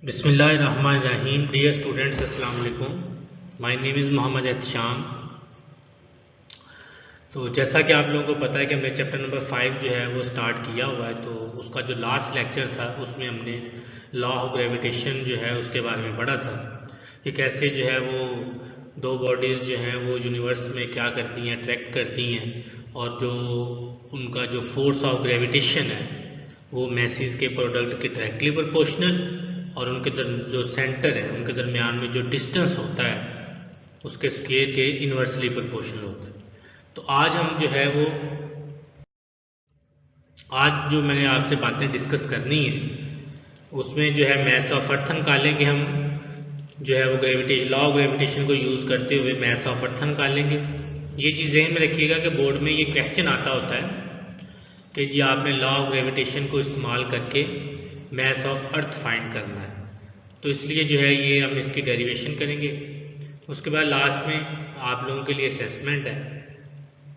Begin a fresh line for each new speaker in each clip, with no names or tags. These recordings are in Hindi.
बिस्मिल्लाहिर्रहमानिर्रहीम। डियर स्टूडेंट्स, अस्सलाम वालेकुम। My name is Mohammad Ehtesham. तो जैसा कि आप लोगों को पता है कि हमने चैप्टर नंबर 5 जो है वो स्टार्ट किया हुआ है। तो उसका जो लास्ट लेक्चर था उसमें हमने लॉ ऑफ ग्रेविटेशन जो है उसके बारे में पढ़ा था कि कैसे जो है वो दो बॉडीज़ जो हैं वो यूनिवर्स में क्या करती हैं, अट्रैक्ट करती हैं, और जो उनका जो फोर्स ऑफ ग्रेविटेशन है वो मैसेज के प्रोडक्ट के डायरेक्टली प्रोपोर्शनल, और उनके जो सेंटर है उनके दरमियान में जो डिस्टेंस होता है उसके स्क्वायर के इन्वर्सली प्रोपोर्शनल होता है। तो आज हम जो है वो आज जो मैंने आपसे बातें डिस्कस करनी है उसमें जो है मैथ ऑफ अर्थ निकालेंगे हम, जो है वो ग्रेविटेशन लॉ ऑफ ग्रेविटेशन को यूज़ करते हुए मैथ ऑफ अर्थ निकालेंगे। ये चीज़ ध्यान में रखिएगा कि बोर्ड में ये क्वेश्चन आता होता है कि जी आपने लॉ ऑफ ग्रेविटेशन को इस्तेमाल करके मैथ ऑफ अर्थ फाइंड करना है। तो इसलिए जो है ये हम इसकी डेरिवेशन करेंगे। उसके बाद लास्ट में आप लोगों के लिए असेसमेंट है।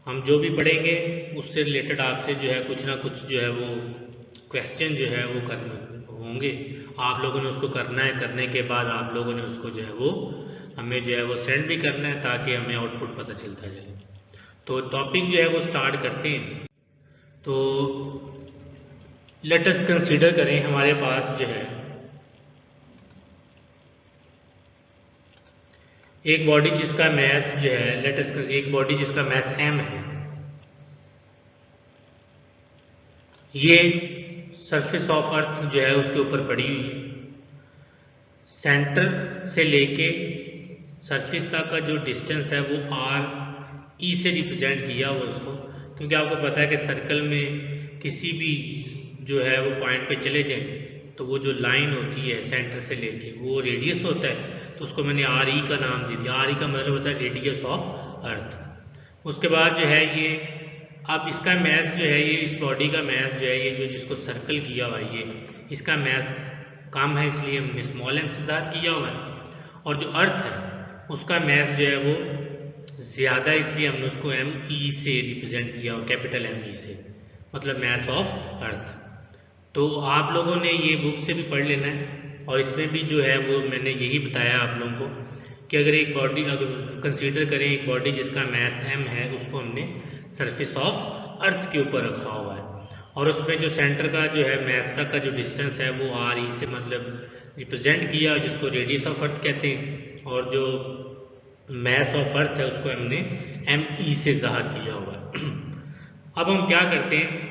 हम जो भी पढ़ेंगे उससे रिलेटेड आपसे जो है कुछ ना कुछ जो है वो क्वेश्चन जो है वो करने होंगे। आप लोगों ने उसको करना है, करने के बाद आप लोगों ने उसको जो है वो हमें जो है वो सेंड भी करना है ताकि हमें आउटपुट पता चलता जाए। तो टॉपिक जो है वो स्टार्ट करते हैं। तो लेट अस कंसीडर करें हमारे पास जो है एक बॉडी जिसका मैस जो है एक बॉडी जिसका मैस m है। ये सरफेस ऑफ अर्थ जो है उसके ऊपर पड़ी हुई है। सेंटर से लेके सरफेस तक का जो डिस्टेंस है वो r e से रिप्रेजेंट किया हुआ उसको, क्योंकि आपको पता है कि सर्कल में किसी भी जो है वो पॉइंट पे चले जाएं तो वो जो लाइन होती है सेंटर से लेके वो रेडियस होता है। तो उसको मैंने आर ई का नाम दे दिया। आर ई का मतलब होता है रेडियस ऑफ अर्थ। उसके बाद जो है ये अब इसका मैस जो है ये इस बॉडी का मैस जो है ये जो जिसको सर्कल किया हुआ है ये इसका मैस कम है, इसलिए हमने स्मॉल एम से ज़ाहिर किया हुआ है। और जो अर्थ है उसका मैस जो है वो ज़्यादा, इसलिए हमने उसको एम ई से रिप्रेजेंट किया हुआ, कैपिटल एम ई से, मतलब मैस ऑफ अर्थ। तो आप लोगों ने ये बुक से भी पढ़ लेना है, और इसमें भी जो है वो मैंने यही बताया आप लोगों को कि अगर एक बॉडी अगर कंसीडर करें एक बॉडी जिसका मैस m है उसको हमने सरफेस ऑफ अर्थ के ऊपर रखा हुआ है, और उसमें जो सेंटर का जो है मैस तक का जो डिस्टेंस है वो आर ई से मतलब रिप्रेजेंट किया, जिसको रेडियस ऑफ अर्थ कहते हैं, और जो मैस ऑफ अर्थ है उसको हमने एम ई से ज़ाहिर किया हुआ है। अब हम क्या करते हैं,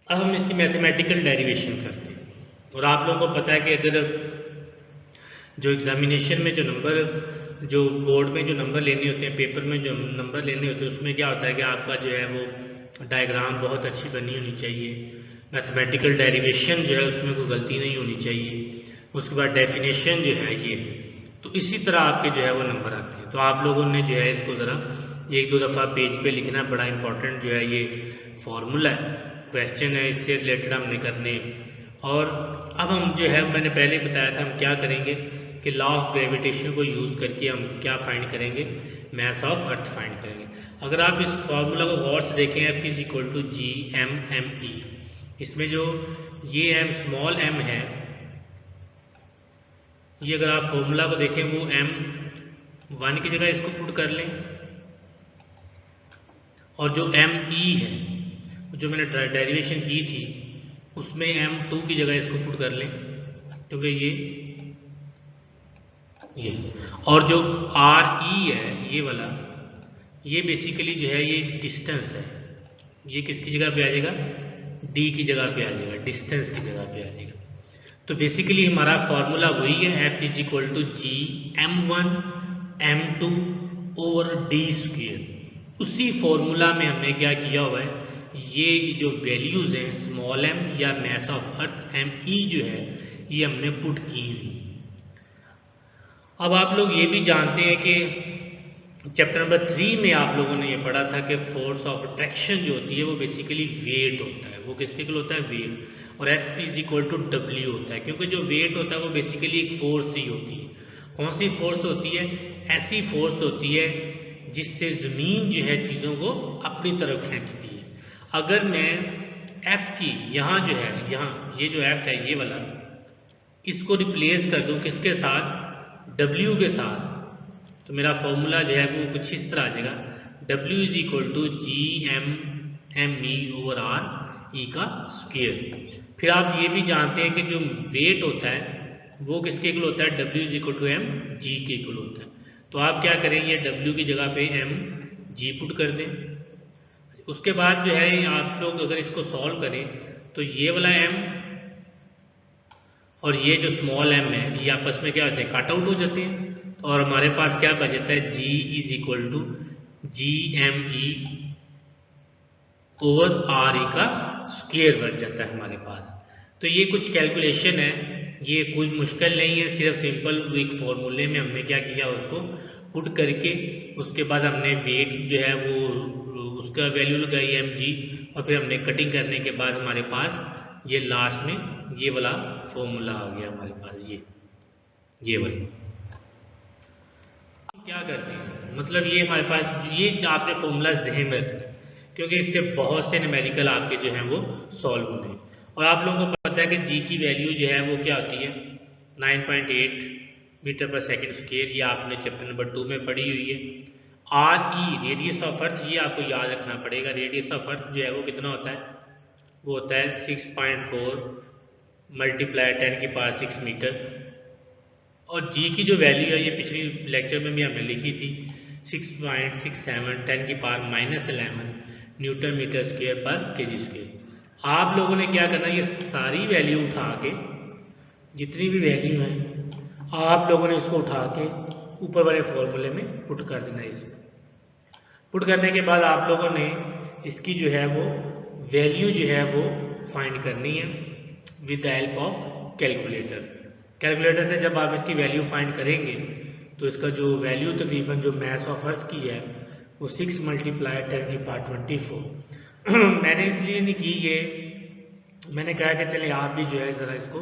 अब हम इसकी मैथमेटिकल डेरिवेशन करते हैं। और आप लोगों को पता है कि अगर जो एग्जामिनेशन में जो नंबर जो बोर्ड में जो नंबर लेने होते हैं, पेपर में जो नंबर लेने होते हैं, उसमें क्या होता है कि आपका जो है वो डायग्राम बहुत अच्छी बनी होनी चाहिए, मैथमेटिकल डेरिवेशन जो है उसमें कोई गलती नहीं होनी चाहिए, उसके बाद डेफिनेशन जो है ये, तो इसी तरह आपके जो है वो नंबर आते हैं। तो आप लोगों ने जो है इसको ज़रा एक दो दफ़ा पेज पे लिखना, बड़ा इंपॉर्टेंट जो है ये फॉर्मूला है, क्वेश्चन है, इससे रिलेटेड हमने करने। और अब हम जो है मैंने पहले बताया था हम क्या करेंगे कि लॉ ऑफ ग्रेविटेशन को यूज़ करके हम क्या फाइंड करेंगे, मैस ऑफ अर्थ फाइंड करेंगे। अगर आप इस फॉर्मूला को गौर से देखें, F is equal to G M M E, इसमें जो ये एम स्मॉल एम है, ये अगर आप फॉर्मूला को देखें वो एम वन की जगह इसको पुट कर लें, और जो एम ई है जो मैंने डेरिवेशन की थी उसमें एम टू की जगह इसको पुट कर लें, क्योंकि ये और जो आर ई है ये वाला, ये बेसिकली जो है ये डिस्टेंस है, ये किसकी जगह पे आ जाएगा, डी की जगह पे आ जाएगा, डिस्टेंस की जगह पे आ जाएगा। तो बेसिकली हमारा फॉर्मूला वही है, F is equal to G M one M two over D square. उसी फॉर्मूला में हमने क्या किया हुआ है, ये जो वैल्यूज हैं स्मॉल एम या mass of earth M E जो है ये हमने पुट की हुई। अब आप लोग ये भी जानते हैं कि चैप्टर नंबर 3 में आप लोगों ने ये पढ़ा था कि फोर्स ऑफ अट्रैक्शन जो होती है वो बेसिकली वेट होता है, वो किसके इक्वल होता है, वेट, और F is equal to W होता है, क्योंकि जो वेट होता है वो बेसिकली एक फोर्स ही होती है। कौन सी फोर्स होती है, ऐसी फोर्स होती है जिससे ज़मीन जो है चीज़ों को अपनी तरफ खींचती है। अगर मैं एफ की यहाँ जो है, यहाँ ये जो एफ है ये वाला, इसको रिप्लेस कर दूँ किसके साथ, W के साथ, तो मेरा फॉर्मूला जो है वो कुछ इस तरह आ जाएगा, W is equal to GM/ME over R E का स्क्वायर। फिर आप ये भी जानते हैं कि जो वेट होता है वो किसके इक्वल होता है, W is equal to mg के इक्वल होता है। तो आप क्या करेंगे, W की जगह पे mg पुट कर दें। उसके बाद जो है आप लोग अगर इसको सॉल्व करें तो ये वाला m और ये जो स्मॉल m है ये आपस में क्या होते हैं, कट आउट हो जाते हैं, और हमारे पास क्या बच जाता है, G is equal to GME over RE का स्क्वायर बच जाता है हमारे पास। तो ये कुछ कैलकुलेशन है, ये कुछ मुश्किल नहीं है, सिर्फ सिंपल एक फॉर्मूले में हमने क्या किया, उसको पुट करके उसके बाद हमने वेट जो है वो उसका वैल्यू लगाई mg, और फिर हमने कटिंग करने के बाद हमारे पास ये लास्ट में ये वाला फॉर्मूला आ गया हमारे पास, ये वाला। क्या करते हैं, मतलब ये हमारे पास ये आपने फॉर्मूला ज़हन में रखना, क्योंकि इससे बहुत से न्यूमेरिकल आपके जो हैं वो सॉल्व होने हैं। और आप लोगों को पता है कि जी की वैल्यू जो है वो क्या होती है, 9.8 मीटर पर सेकंड स्क्वायर, ये आपने चैप्टर नंबर 2 में पढ़ी हुई है। RE रेडियस ऑफ अर्थ, ये आपको याद रखना पड़ेगा, रेडियस ऑफ अर्थ जो है वो कितना होता है, वो होता है 6.4 मल्टीप्लाई 10 की पावर 6 मीटर। और जी की जो वैल्यू है ये पिछली लेक्चर में भी हमने लिखी थी, 6.67 10 की पावर -11 न्यूटन मीटर स्क्वायर पर केजी स्क्वायर। आप लोगों ने क्या करना है, ये सारी वैल्यू उठा के, जितनी भी वैल्यू है आप लोगों ने इसको उठा के ऊपर वाले फॉर्मूले में पुट कर देना है। इसमें पुट करने के बाद आप लोगों ने इसकी जो है वो वैल्यू जो है वो फाइंड करनी है with the help of calculator. Calculator से जब आप इसकी वैल्यू फाइंड करेंगे तो इसका जो वैल्यू तकरीबन जो मास ऑफ अर्थ की है वो 6 मल्टीप्लाई 10 की पावर 24। मैंने इसलिए नहीं की ये, मैंने कहा कि चलिए आप भी जो है ज़रा इसको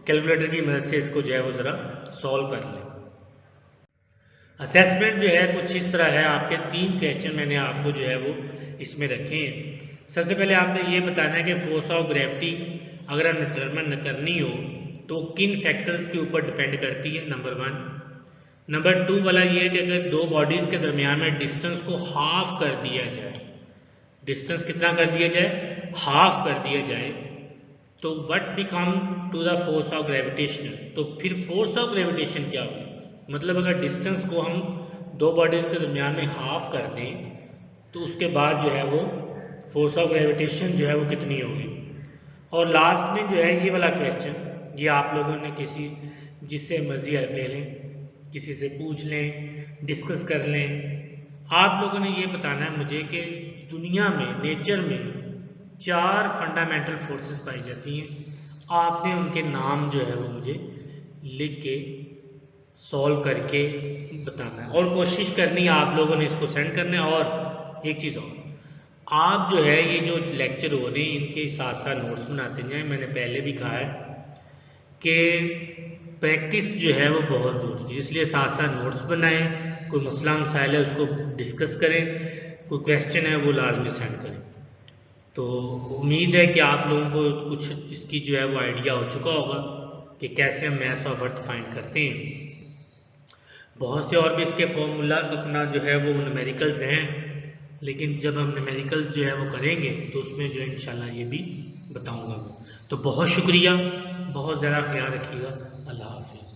कैलकुलेटर की मदद से इसको जो है वो ज़रा सॉल्व कर लें। असेसमेंट जो है कुछ इस तरह है, आपके 3 क्वेश्चन मैंने आपको जो है वो इसमें रखे हैं। सबसे पहले आपने ये बताना है कि फोर्स ऑफ ग्रेविटी अगर हम डिटरमिन करनी हो तो किन फैक्टर्स के ऊपर डिपेंड करती है, नंबर 1। नंबर 2 वाला ये है कि अगर दो बॉडीज़ के दरमियान में डिस्टेंस को हाफ कर दिया जाए, डिस्टेंस कितना कर दिया जाए, हाफ कर दिया जाए, तो what become to the force of gravitation, तो फिर फोर्स ऑफ ग्रेविटेशन क्या होगी, मतलब अगर डिस्टेंस को हम दो बॉडीज़ के दरमियान में हाफ कर दें तो उसके बाद जो है वो फोर्स ऑफ ग्रेविटेशन जो है वो कितनी होगी। और लास्ट में जो है ये वाला क्वेश्चन, ये आप लोगों ने किसी जिससे मर्जी हेल्प ले लें, किसी से पूछ लें, डिस्कस कर लें। आप लोगों ने ये बताना है मुझे कि दुनिया में, नेचर में 4 फंडामेंटल फोर्सेस पाई जाती हैं, आपने उनके नाम जो है वो मुझे लिख के सॉल्व करके बताना है, और कोशिश करनी है आप लोगों ने इसको सेंड करना है। और एक चीज़ और, आप जो है ये जो लेक्चर हो रहे हैं इनके साथ साथ नोट्स बनाते जाएं। मैंने पहले भी कहा है कि प्रैक्टिस जो है वो बहुत ज़रूरी है, इसलिए साथ साथ नोट्स बनाएं, कोई मसला मसाइल है उसको डिस्कस करें, कोई क्वेश्चन है वो लाजमी सेंड करें। तो उम्मीद है कि आप लोगों को कुछ इसकी जो है वो आइडिया हो चुका होगा कि कैसे हम मास ऑफ अर्थ फाइंड करते हैं। बहुत से और भी इसके फॉर्मूला अपना जो है वो न्यूमेरिकल्स हैं, लेकिन जब हम न्यूमेरिकल्स जो है वो करेंगे तो उसमें जो है इंशाल्लाह ये भी बताऊंगा मैं। तो बहुत शुक्रिया, बहुत ज़्यादा ख्याल रखिएगा। अल्लाह हाफिज़।